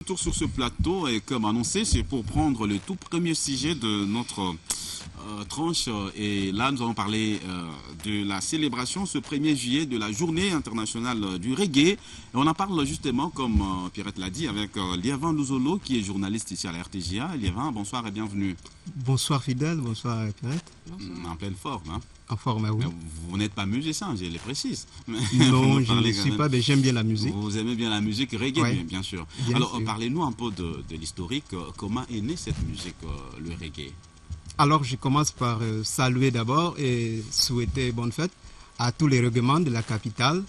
retour sur ce plateau et comme annoncé, c'est pour prendre le tout premier sujet de notre tranche. Et là, nous allons parler de la célébration ce 1er juillet de la journée internationale du reggae. Et on en parle justement, comme Pierrette l'a dit, avec Liévin Louzolo qui est journaliste ici à la RTJA. Liévin, bonsoir et bienvenue. Bonsoir Fidèle, bonsoir Pierrette. En pleine forme, hein? En forme, oui. Vous n'êtes pas musicien, je les précise. Non, je ne suis pas, mais j'aime bien la musique. Vous aimez bien la musique reggae, ouais. bien sûr. Bien Alors, sûr. parlez-nous un peu de l'historique. Comment est née cette musique, le reggae? Alors, je commence par saluer d'abord et souhaiter bonne fête à tous les reggaeman de la capitale,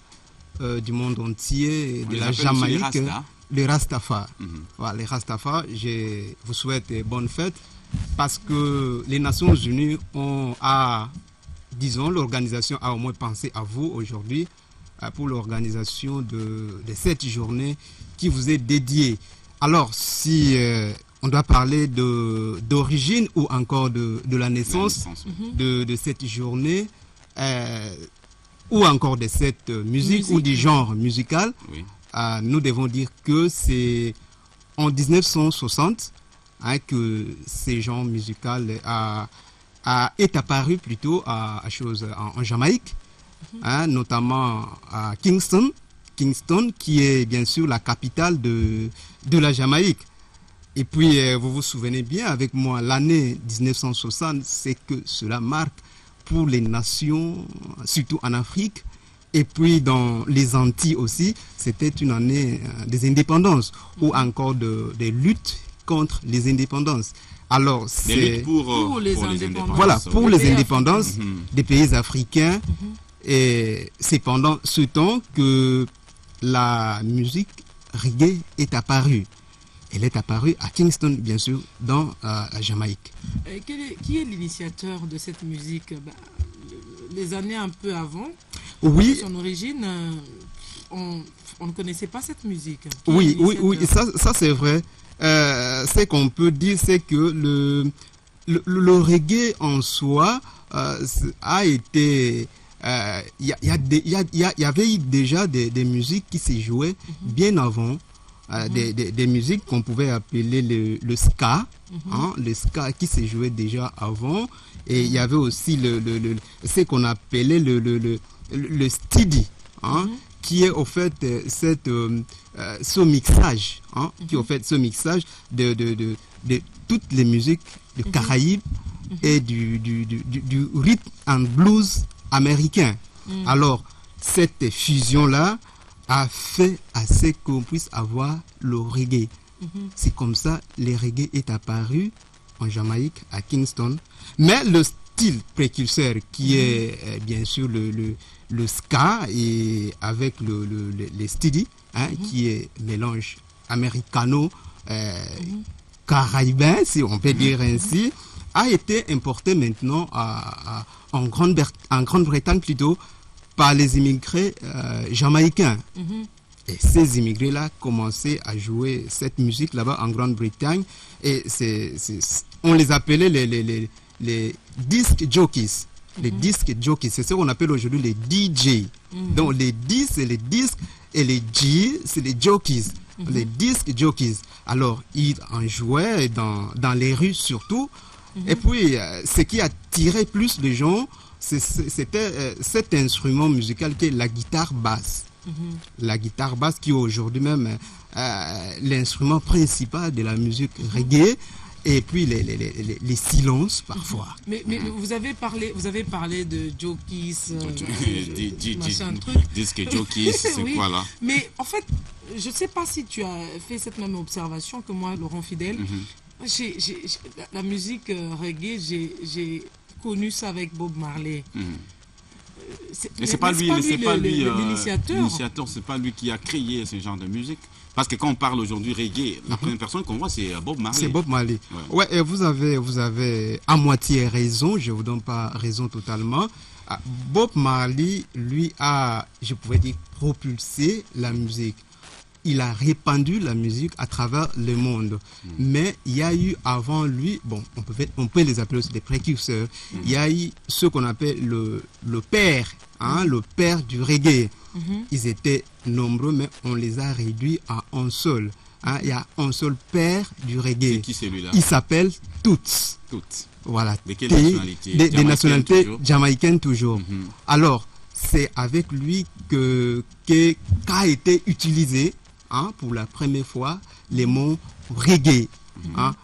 du monde entier, de la Jamaïque, les Rastafari. Voilà, les Rastafari, je vous souhaite bonne fête parce que les Nations Unies disons, l'organisation a au moins pensé à vous aujourd'hui pour l'organisation de cette journée qui vous est dédiée. Alors, si on doit parler d'origine ou encore de la naissance, de cette journée, ou encore de cette musique ou du genre musical, oui. Nous devons dire que c'est en 1960 que ces genres musicaux est apparu plutôt en Jamaïque, notamment à Kingston, qui est bien sûr la capitale de la Jamaïque. Et puis, vous vous souvenez bien avec moi, l'année 1960, c'est que cela marque pour les nations, surtout en Afrique, et puis dans les Antilles aussi, c'était une année des indépendances, ou encore des luttes contre les indépendances. Alors, c'est pour les indépendances. Voilà, pour les indépendances des pays africains. Et c'est pendant ce temps que la musique reggae est apparue. Elle est apparue à Kingston, bien sûr, dans la Jamaïque. Qui est l'initiateur de cette musique? Les années un peu avant, oui. Son origine, on ne connaissait pas cette musique. Oui, ça c'est vrai. Ce qu'on peut dire, c'est que le reggae en soi a été... Il y avait eu déjà des musiques qui se jouaient bien avant, des musiques qu'on pouvait appeler le ska, le ska qui se jouait déjà avant, et il y avait aussi ce qu'on appelait le steady, qui est au fait ce mixage, qui est au fait ce mixage de toutes les musiques de Caraïbes et du rythme and blues américain. Alors, cette fusion-là a fait assez qu'on puisse avoir le reggae. C'est comme ça le reggae est apparu en Jamaïque, à Kingston. Mais le style précurseur qui est bien sûr le ska et avec le steady, qui est mélange américano caraïbin, si on peut dire ainsi, a été importé maintenant en Grande-Bretagne plutôt par les immigrés jamaïcains. Et ces immigrés-là commençaient à jouer cette musique là-bas en Grande-Bretagne et on les appelait les disc jockeys. Les disc jockeys, c'est ce qu'on appelle aujourd'hui les DJ. Donc les D, c'est les disques et les G, c'est les jockeys. Les disc jockeys. Alors, ils en jouaient dans les rues surtout. Et puis, ce qui attirait plus les gens, c'était cet instrument musical qui est la guitare basse. La guitare basse qui est aujourd'hui même l'instrument principal de la musique reggae. Et puis les silences parfois. Mais vous avez parlé de jockeys, machin truc. Disque jockeys, c'est oui. Quoi là? Mais en fait, je ne sais pas si tu as fait cette même observation que moi, Laurent Fidèle. La musique reggae, j'ai connu ça avec Bob Marley. Mais c'est pas lui l'initiateur. C'est pas lui qui a créé ce genre de musique. Parce que quand on parle aujourd'hui reggae, la première personne qu'on voit, c'est Bob Marley. C'est Bob Marley. Ouais, et vous avez à moitié raison, je ne vous donne pas raison totalement. Bob Marley, lui, a, je pourrais dire, propulsé la musique. Il a répandu la musique à travers le monde. Mais il y a eu avant lui, bon, on peut les appeler aussi des précurseurs, il y a eu ce qu'on appelle le père, le père du reggae. Ils étaient nombreux, mais on les a réduits à un seul. hein, il y a un seul père du C'est reggae. qui celui-là? Il s'appelle Toots. Toutes. Voilà. De quelle nationalité? Des Jamaïcaine nationalités toujours? jamaïcaines toujours. Mhm. Alors, c'est avec lui qu'a été utilisé, hein, pour la première fois les mots reggae. Hein.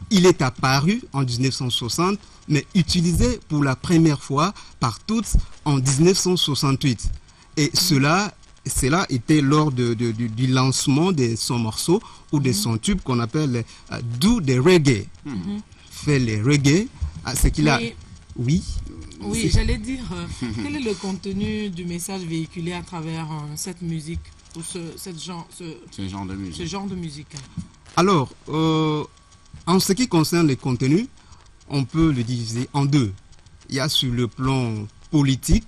Il est apparu en 1960, mais utilisé pour la première fois par Toots en 1968. Et cela était lors du lancement de son morceau ou de son tube qu'on appelle Do the Reggae. Fait les reggae. Ce qu'il a. Mais- Oui. Oui, j'allais dire, quel est le contenu du message véhiculé à travers cette musique ou ce genre de musique. genre de musique? Alors, en ce qui concerne les contenus, on peut le diviser en deux. Il y a sur le plan politique,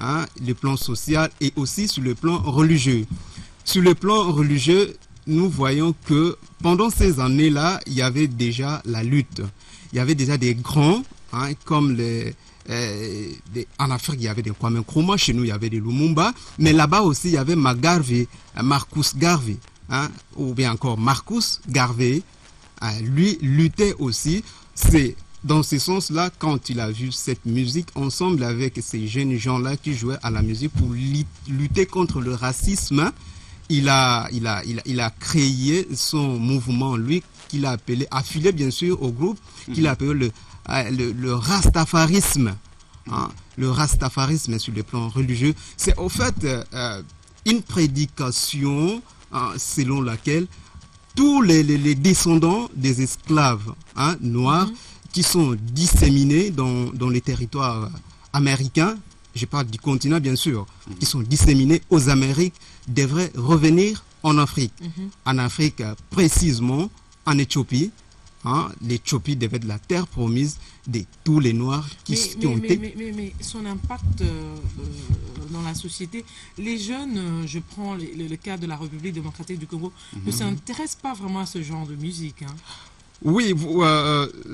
hein, le plan social et aussi sur le plan religieux. Sur le plan religieux, nous voyons que pendant ces années-là, il y avait déjà la lutte. Il y avait déjà des grands, hein, comme en Afrique, il y avait des Kwame Nkrumah, chez nous, il y avait des Lumumba, mais là-bas aussi, il y avait Marcus Garvey, hein, ou bien encore Marcus Garvey, lui luttait aussi. C'est dans ce sens-là, quand il a vu cette musique, ensemble avec ces jeunes gens-là qui jouaient à la musique pour lutter contre le racisme, il a créé son mouvement, lui, qu'il a appelé, affilié bien sûr au groupe, qu'il a appelé le rastafarisme. Hein. Le rastafarisme sur le plan religieux, c'est au fait une prédication selon laquelle tous les descendants des esclaves, hein, noirs qui sont disséminés dans les territoires américains, je parle du continent bien sûr, qui sont disséminés aux Amériques, devraient revenir en Afrique. En Afrique, précisément en Éthiopie. Hein, l'Éthiopie devait être la terre promise de tous les Noirs qui ont été... Mais son impact dans la société, les jeunes, je prends le cas de la République démocratique du Congo, ne s'intéressent pas vraiment à ce genre de musique. Hein. Oui,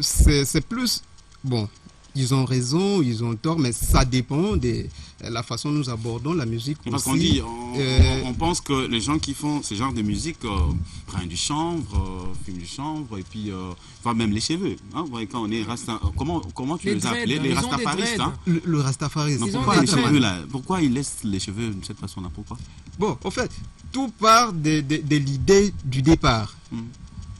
c'est plus... Bon, ils ont raison, ils ont tort, mais ça dépend de la façon dont nous abordons la musique. Parce qu'on aussi. dit, on pense que les gens qui font ce genre de musique prennent du chanvre, fument du chanvre, et puis enfin, même les cheveux. Hein, vous voyez, quand on est rasta, comment tu Les les as appelés? dreads, Les ils ont des rastafaristes. dreads. Hein. Le rastafarisme. Donc, Ils ont pourquoi des les dreads. cheveux, là? Pourquoi ils laissent les cheveux de cette façon-là? Pourquoi? Bon, en fait, tout part de l'idée du départ.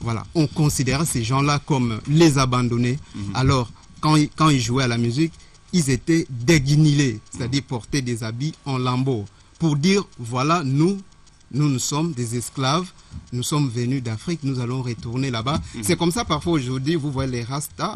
Voilà, on considère ces gens-là comme les abandonnés. Alors, quand ils jouaient à la musique, ils étaient déguinilés, c'est-à-dire porter des habits en lambeaux, pour dire, voilà, nous sommes des esclaves, nous sommes venus d'Afrique, nous allons retourner là-bas. C'est comme ça, parfois, aujourd'hui, vous voyez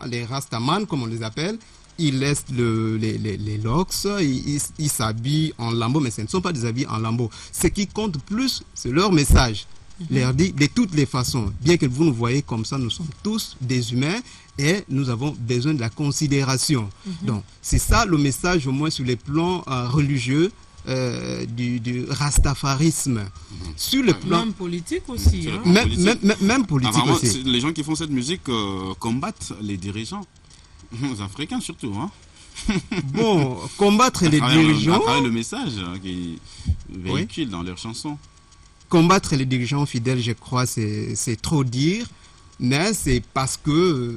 les Rastaman, comme on les appelle, ils laissent les locks, ils s'habillent en lambeaux, mais ce ne sont pas des habits en lambeaux. Ce qui compte plus, c'est leur message. Leur dit, de toutes les façons, bien que vous nous voyez comme ça, nous sommes tous des humains et nous avons besoin de la considération. Donc, c'est ça le message, au moins sur les plans religieux du rastafarisme. Sur le plan... Même politique aussi. Sur le Hein. plan- Même politique Apparemment, aussi. les gens qui font cette musique combattent les dirigeants, les Africains surtout. Hein. Bon, combattre les À dirigeants... travers le message qu'ils véhiculent dans leurs chansons. Combattre les dirigeants fidèles, je crois, c'est trop dire, mais c'est parce que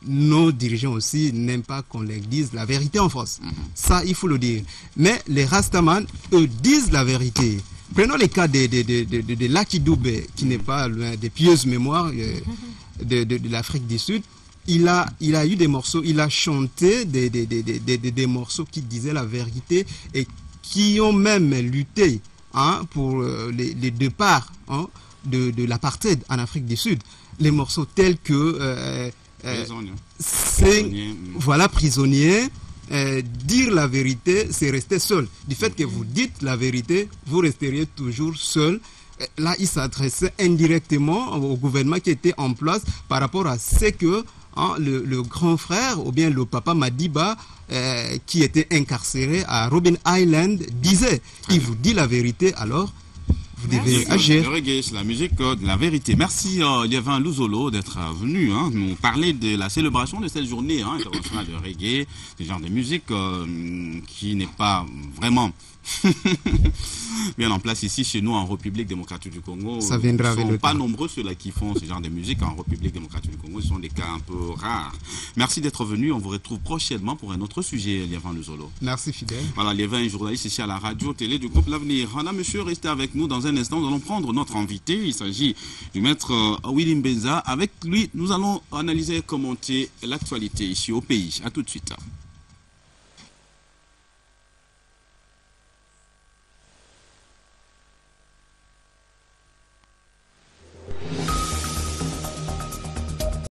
nos dirigeants aussi n'aiment pas qu'on leur dise la vérité en France. Ça, il faut le dire. Mais les Rastaman, eux, disent la vérité. Prenons le cas de Lucky Dube, qui n'est pas loin des pieuses mémoires de l'Afrique du Sud. Il a eu des morceaux, il a chanté des morceaux qui disaient la vérité et qui ont même lutté, hein, pour les départs, hein, de l'apartheid en Afrique du Sud. Les morceaux tels que voilà, prisonnier, dire la vérité, c'est rester seul. Du fait que vous dites la vérité, vous resteriez toujours seul. Là, il s'adressait indirectement au gouvernement qui était en place par rapport à ce que, hein, le grand frère ou bien le papa Madiba, qui était incarcéré à Robben Island, disait. Il vous dit la vérité, alors vous devez Le agir. reggae, c'est la musique de la vérité. Merci Liévin Louzolo d'être venu, hein, nous parler de la célébration de cette journée, hein, internationale de reggae, ce genre de musique qui n'est pas vraiment bien en place ici chez nous en République démocratique du Congo. Ça viendra avec le temps. Ils ne sont pas nombreux ceux-là qui font ce genre de musique en République démocratique du Congo. Ce sont des cas un peu rares. Merci d'être venu. On vous retrouve prochainement pour un autre sujet, Liévin Luzolo. Merci Fidèle. Voilà, Liévin est journaliste ici à la radio-télé du groupe L'Avenir. Voilà, monsieur, restez avec nous. Dans un instant, nous allons prendre notre invité. Il s'agit du maître Willy Mbenza. Avec lui, nous allons analyser et commenter l'actualité ici au pays. À tout de suite.